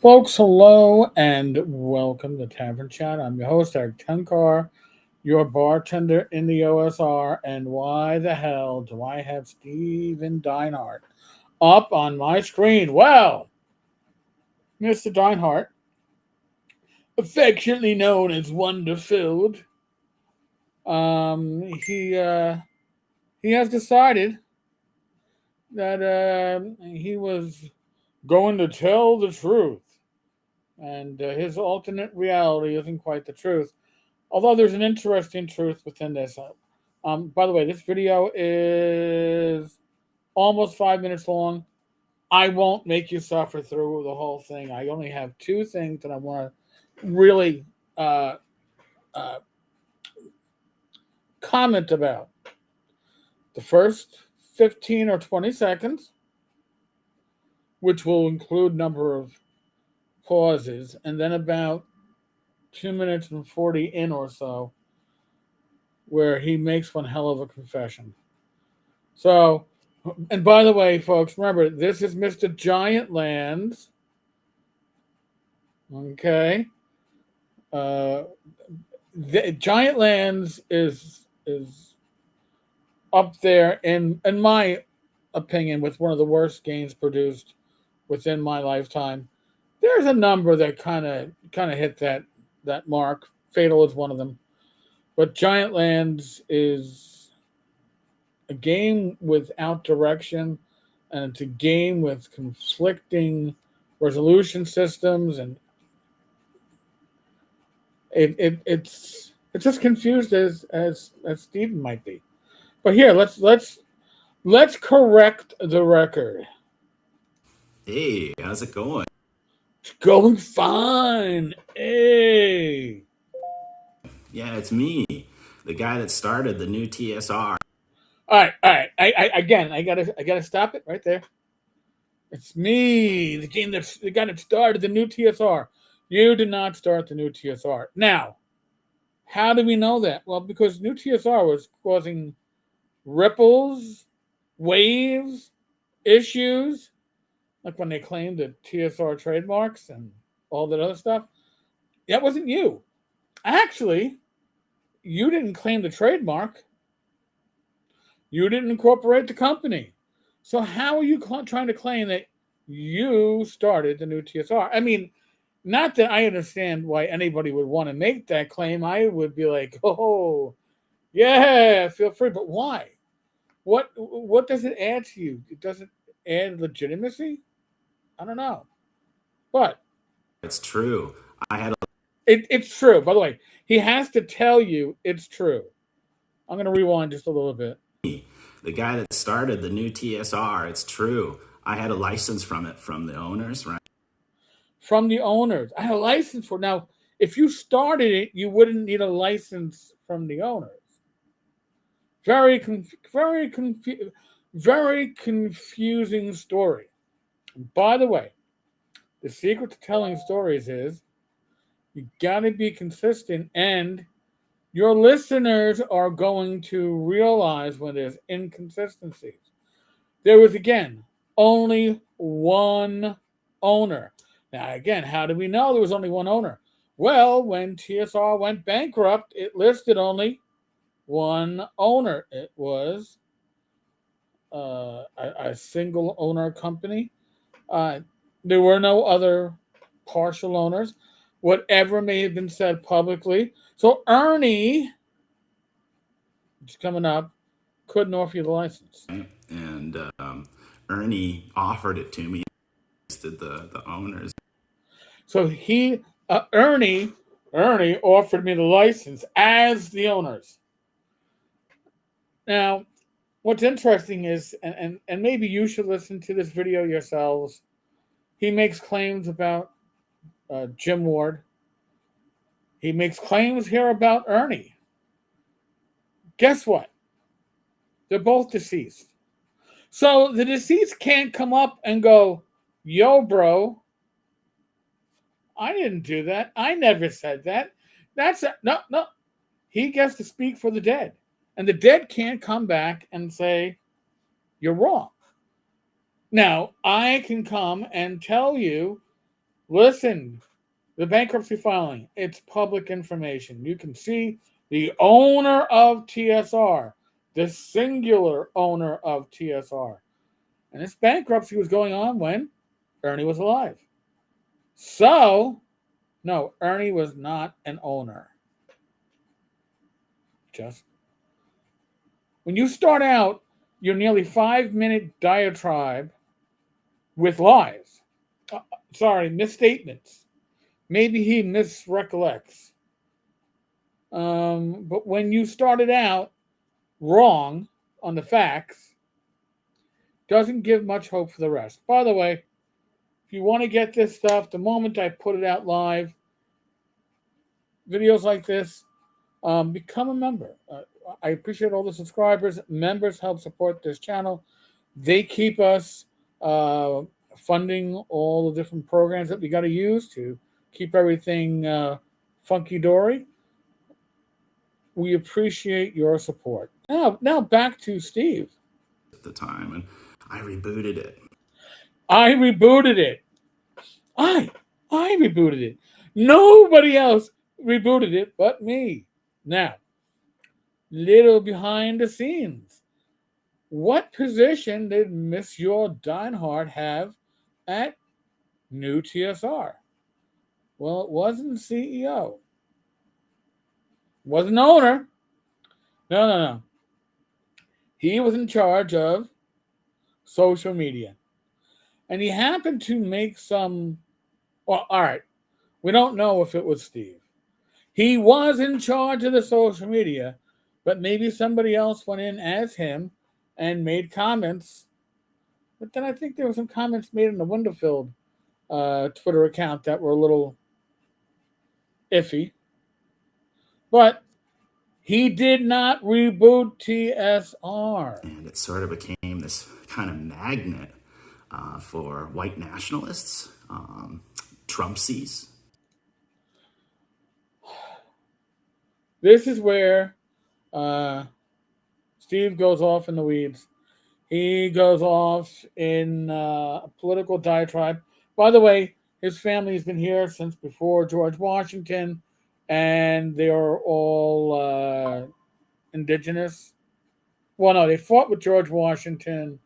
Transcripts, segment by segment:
Folks, hello and welcome to Tavern Chat. I'm your host, Eric Tenkar, your bartender in the OSR. And why the hell do I have Steven Dinhardt up on my screen? Well, Mr. Dinhardt, affectionately known as Wonderfilled, he has decided that he was going to tell the truth. And his alternate reality isn't quite the truth. Although there's an interesting truth within this. By the way, this video is almost 5 minutes long. I won't make you suffer through the whole thing. I only have two things that I want to really uh, uh, comment about. The first 15 or 20 seconds, which will include number of pauses, and then about 2 minutes and 40 in or so, where he makes one hell of a confession. So, and by the way, folks, remember, this is Mr. Giant Lands. Okay. Uh, Giant Lands is up there in my opinion with one of the worst games produced within my lifetime. There's a number that kind of hit that mark. Fatal is one of them. But Giant Lands is a game without direction, and it's a game with conflicting resolution systems, and it's as confused as Steven might be. But here, let's correct the record. Hey, how's it going? It's going fine. Hey. Yeah, it's me, the guy that started the new TSR. All right. I gotta stop it right there. It's me, the guy that started the new TSR. You did not start the new TSR. Now, how do we know that? Well, because new TSR was causing ripples, waves, issues, like when they claimed the TSR trademarks and all that other stuff. That wasn't you. Actually, you didn't claim the trademark. You didn't incorporate the company. So how are you trying to claim that you started the new TSR? I mean, not that I understand why anybody would want to make that claim. I would be like, oh, yeah, feel free. But why? What does it add to you? It doesn't add legitimacy? I don't know. But It's true. I had it's true. By the way, he has to tell you it's true. I'm going to rewind just a little bit. the guy that started the new TSR. It's true. I had a license from it from the owners, right? From the owners. I had a license for it. Now, if you started it, you wouldn't need a license from the owners. Very confusing story. By the way, the secret to telling stories is you gotta be consistent, and your listeners are going to realize when there's inconsistencies. There was, again, only one owner. Now, again, how do we know there was only one owner? Well, when TSR went bankrupt, it listed only one owner. It was a single owner company. Uh, there were no other partial owners, whatever may have been said publicly. So Ernie, which is coming up, couldn't offer you the license. And Ernie offered it to me. Did the owners? So Ernie offered me the license as the owners. Now, what's interesting is, and maybe you should listen to this video yourselves. He makes claims about Jim Ward. He makes claims here about Ernie. Guess what? They're both deceased. So the deceased can't come up and go, yo, bro, I didn't do that. I never said that. No. He gets to speak for the dead. And the dead can't come back and say, you're wrong. Now, I can come and tell you Listen, the bankruptcy filing, it's public information. You can see the owner of TSR, the singular owner of TSR. And this bankruptcy was going on when Ernie was alive. So, no, Ernie was not an owner. Just when you start out your nearly 5-minute diatribe with lies, misstatements, maybe he misrecollects. But when you started out wrong on the facts, doesn't give much hope for the rest. By the way, if you want to get this stuff, the moment I put it out live, videos like this, become a member. I appreciate all the subscribers. Members help support this channel. They keep us funding all the different programs that we got to use to keep everything funky-dory. We appreciate your support. Now back to Steve. At the time, and I rebooted it. I rebooted it. I rebooted it. Nobody else rebooted it but me. Now, little behind the scenes. What position did Monsieur Dinhardt have at New TSR? Well, it wasn't CEO. Wasn't owner. No. He was in charge of social media. And he happened to make some... Well, all right. We don't know if it was Steve. He was in charge of the social media, but maybe somebody else went in as him and made comments. But then I think there were some comments made in the Wonderfilled Twitter account that were a little iffy. But he did not reboot TSR. And it sort of became this kind of magnet for white nationalists, Trumpsies. This is where Steve goes off in the weeds. He goes off in a political diatribe. By the way, his family has been here since before George Washington, and they are all indigenous. Well, no, they fought with George Washington,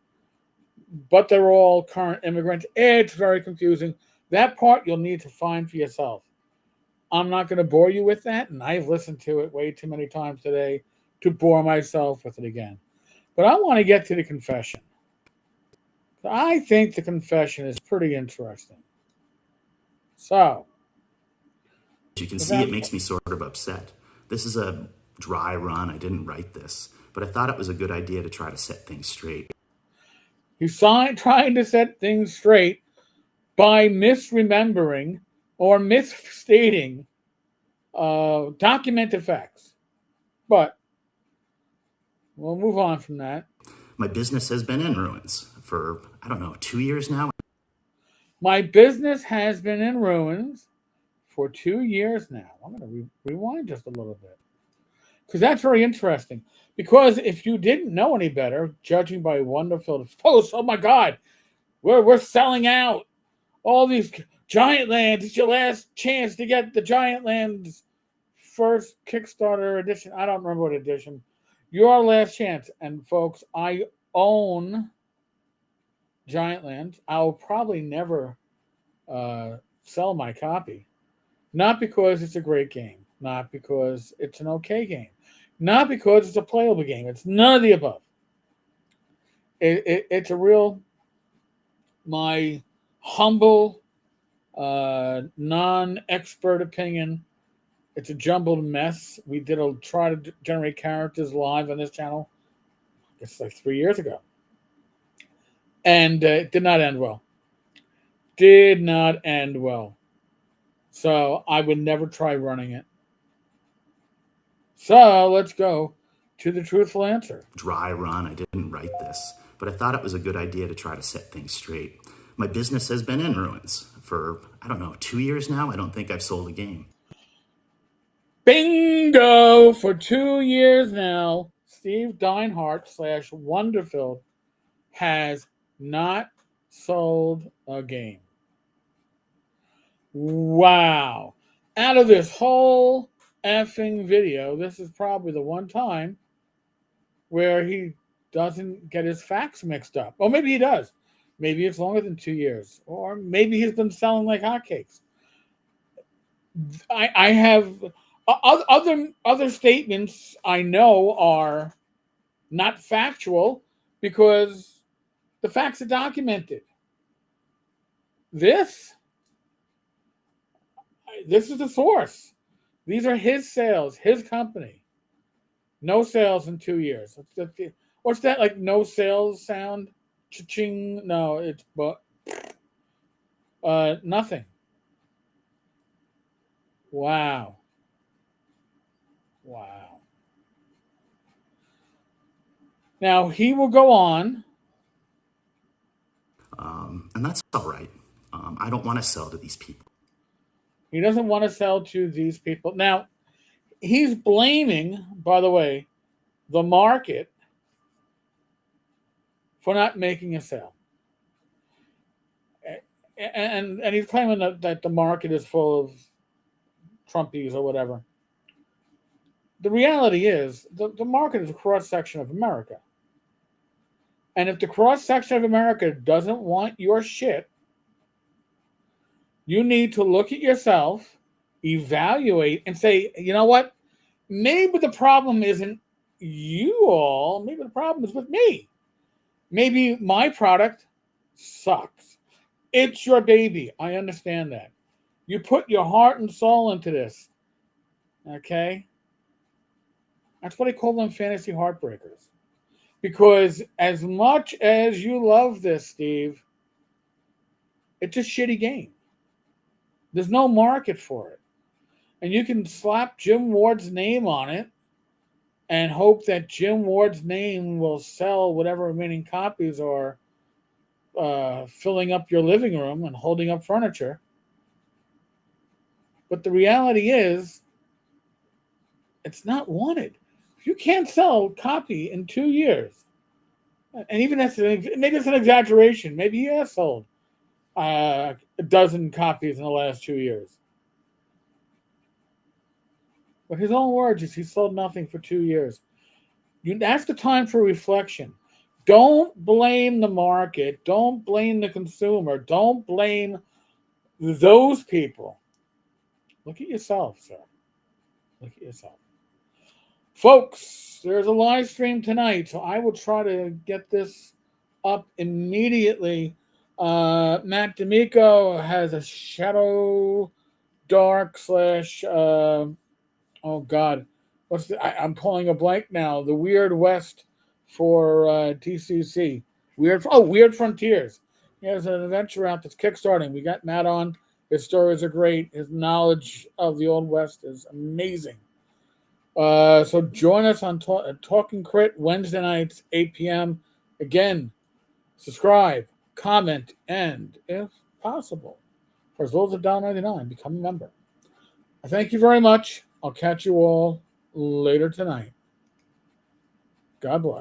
but they're all current immigrants. It's very confusing. That part you'll need to find for yourself. I'm not going to bore you with that, and I've listened to it way too many times today to bore myself with it again. But I want to get to the confession. I think the confession is pretty interesting. So, As you can see, it makes me sort of upset. This is a dry run. I didn't write this, but I thought it was a good idea to try to set things straight. he's trying to set things straight by misremembering or misstating documented facts. But we'll move on from that. My business has been in ruins for, 2 years now. My business has been in ruins for 2 years now. I'm going to rewind just a little bit because that's very interesting. Because if you didn't know any better, judging by Wonderfilled posts, oh my God, we're selling out all these giant lands. It's your last chance to get the giant lands first Kickstarter edition. I don't remember what edition. Your last chance. And folks, I own giant lands. I'll probably never sell my copy. Not because it's a great game. Not because it's an okay game. Not because it's a playable game. It's none of the above. It's a real, my humble, non-expert opinion. It's a jumbled mess. We did try to generate characters live on this channel. It's like 3 years ago. And it did not end well. Did not end well. So I would never try running it. So let's go to the truthful answer. Dry run. I didn't write this, but I thought it was a good idea to try to set things straight. My business has been in ruins for, 2 years now. I don't think I've sold a game. Bingo! For 2 years now, Steve Dinhardt / Wonderfilled has not sold a game. Wow. Out of this whole effing video, this is probably the one time where he doesn't get his facts mixed up. Or maybe he does. Maybe it's longer than 2 years. Or maybe he's been selling like hotcakes. I have other statements I know are not factual because the facts are documented. This is the source. These are his sales, his company. No sales in 2 years. What's that like? No sales sound? Cha-ching. No, it's but nothing. Wow. Wow. Now he will go on. And that's all right. I don't want to sell to these people. He doesn't want to sell to these people. Now, he's blaming, by the way, the market for not making a sale. And he's claiming that the market is full of Trumpies or whatever. The reality is the market is a cross-section of America. And if the cross-section of America doesn't want your shit, you need to look at yourself, evaluate, and say, you know what? Maybe the problem isn't you all. Maybe the problem is with me. Maybe my product sucks. It's your baby. I understand that. You put your heart and soul into this. Okay? That's what I call them, fantasy heartbreakers. Because as much as you love this, Steve, it's a shitty game. There's no market for it. And you can slap Jim Ward's name on it and hope that Jim Ward's name will sell whatever remaining copies are filling up your living room and holding up furniture. But the reality is, it's not wanted. If you can't sell a copy in 2 years, and even maybe it's an exaggeration, maybe he has sold a dozen copies in the last 2 years. But his own words is he sold nothing for 2 years. That's the time for reflection. Don't blame the market. Don't blame the consumer. Don't blame those people. Look at yourself, sir. Look at yourself. Folks, there's a live stream tonight, so I will try to get this up immediately. Matt D'Amico has a Shadow Dark slash oh God, I'm pulling a blank now. The Weird West for TCC. Weird Frontiers. He has an adventure out that's kickstarting. We got Matt on. His stories are great. His knowledge of the Old West is amazing. So join us on Talking Crit Wednesday nights, 8 p.m. Again, subscribe, comment, and if possible, for as little as $1.99, become a member. I thank you very much. I'll catch you all later tonight. God bless.